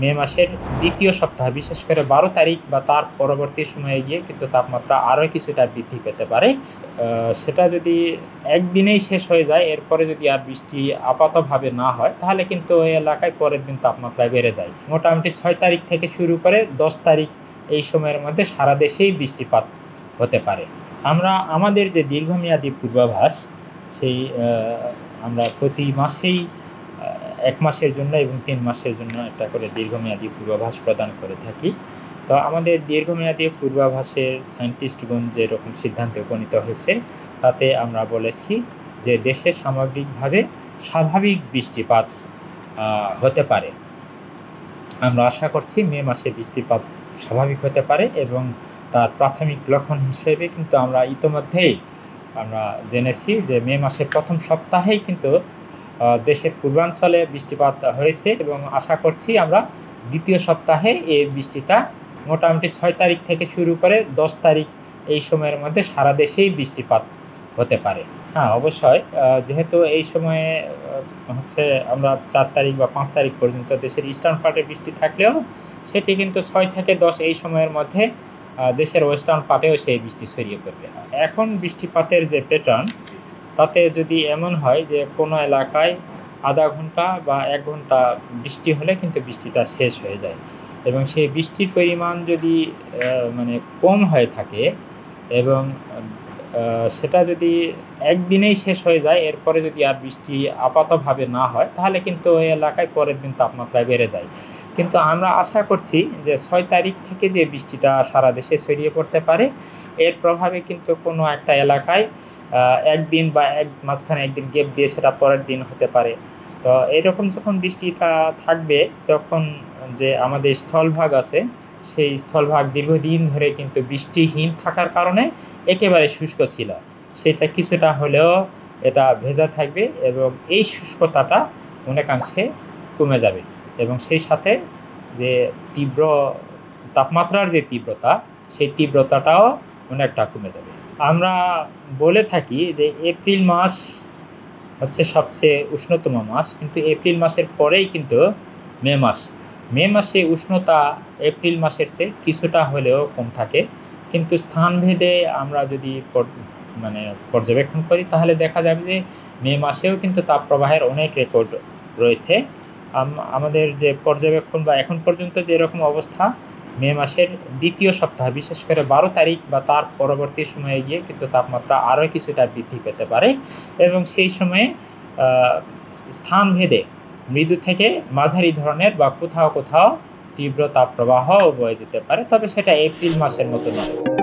মে মাসের দ্বিতীয় সপ্তাহ বিশেষ করে ১২ তারিখ বা তার পরবর্তী সময়ে গিয়ে কিন্তু তাপমাত্রা আরও কিছুটা বৃদ্ধি পেতে পারে। সেটা যদি একদিনেই শেষ হয়ে যায়, এরপরে যদি আর বৃষ্টি আপাতভাবে না হয়, তাহলে কিন্তু ওই এলাকায় পরের দিন তাপমাত্রা বেড়ে যায়। মোটামুটি ৬ তারিখ থেকে শুরু করে ১০ তারিখ এই সময়ের মধ্যে সারা দেশেই বৃষ্টিপাত হতে পারে। আমরা আমাদের যে দীর্ঘমেয়াদী পূর্বাভাস, সেই আমরা প্রতি মাসেই ১ মাসের জন্য এবং ৩ মাসের জন্য একটা করে দীর্ঘমেয়াদী পূর্বাভাস প্রদান করে থাকি। তো আমাদের দীর্ঘমেয়াদী পূর্বাভাসের সায়েন্টিস্টগণ যেরকম সিদ্ধান্তে উপনীত হয়েছে, তাতে আমরা বলেছি যে দেশে সামগ্রিকভাবে স্বাভাবিক বৃষ্টিপাত হতে পারে। আমরা আশা করছি মে মাসে বৃষ্টিপাত স্বাভাবিক হতে পারে এবং তার প্রাথমিক লক্ষণ হিসেবে কিন্তু আমরা ইতোমধ্যেই আমরা জেনেছি যে মে মাসের প্রথম সপ্তাহেই কিন্তু দেশের পূর্বাঞ্চলে বৃষ্টিপাত হয়েছে এবং আশা করছি আমরা দ্বিতীয় সপ্তাহে এই বৃষ্টিটা মোটামুটি ৬ তারিখ থেকে শুরু করে ১০ তারিখ এই সময়ের মধ্যে সারা দেশেই বৃষ্টিপাত হতে পারে। হ্যাঁ, অবশ্যই যেহেতু এই সময়ে হচ্ছে আমরা ৪ তারিখ বা ৫ তারিখ পর্যন্ত দেশের ইস্টার্ন পার্টে বৃষ্টি থাকলেও সেটি কিন্তু ৬ থেকে ১০ এই সময়ের মধ্যে দেশের ওয়েস্টার্ন পার্টেও সেই বৃষ্টি ছড়িয়ে পড়বে। এখন বৃষ্টিপাতের যে প্যাটার্ন, তাতে যদি এমন হয় যে কোনো এলাকায় আধা ঘন্টা বা ১ ঘন্টা বৃষ্টি হলে কিন্তু বৃষ্টিটা শেষ হয়ে যায় এবং সেই বৃষ্টির পরিমাণ যদি মানে কম হয়ে থাকে এবং সেটা যদি একদিনেই শেষ হয়ে যায়, এরপরে যদি আর বৃষ্টি আপাতভাবে না হয়, তাহলে কিন্তু ওই এলাকায় পরের দিন তাপমাত্রা বেড়ে যায়। কিন্তু আমরা আশা করছি যে ৬ তারিখ থেকে যে বৃষ্টিটা সারা দেশে ছড়িয়ে পড়তে পারে, এর প্রভাবে কিন্তু কোনো একটা এলাকায় একদিন বা মাঝখানে একদিন গ্যাপ দিয়ে সেটা পরের দিন হতে পারে। তো এরকম যখন বৃষ্টিটা থাকবে, তখন যে আমাদের স্থলভাগ আছে, সেই স্থলভাগ দীর্ঘদিন ধরে কিন্তু বৃষ্টিহীন থাকার কারণে একেবারে শুষ্ক ছিল। সেটা কিছুটা হলেও এটা ভেজা থাকবে এবং এই শুষ্কতাটা অনেকাংশে কমে যাবে এবং সেই সাথে যে তীব্র তাপমাত্রার যে তীব্রতা, সেই তীব্রতাটাও অনেকটা কমে যাবে। আমরা বলে থাকি যে এপ্রিল মাস হচ্ছে সবচেয়ে উষ্ণতম মাস, কিন্তু এপ্রিল মাসের পরেই কিন্তু মে মাস। মে মাসে উষ্ণতা এপ্রিল মাসের চেয়ে কিছুটা হলেও কম থাকে, কিন্তু স্থানভেদে আমরা যদি পর্যবেক্ষণ করি, তাহলে দেখা যাবে যে মে মাসেও কিন্তু তাপপ্রবাহের অনেক রেকর্ড রয়েছে। আমাদের যে পর্যবেক্ষণ বা এখন পর্যন্ত যেরকম অবস্থা, মে মাসের দ্বিতীয় সপ্তাহ বিশেষ করে ১২ তারিখ বা তার পরবর্তী সময়ে গিয়ে কিন্তু তাপমাত্রা আরও কিছুটা বৃদ্ধি পেতে পারে এবং সেই সময়ে স্থানভেদে মৃদু থেকে মাঝারি ধরনের বা কোথাও কোথাও তীব্র তাপপ্রবাহ বয়ে যেতে পারে, তবে সেটা এপ্রিল মাসের মতো নয়।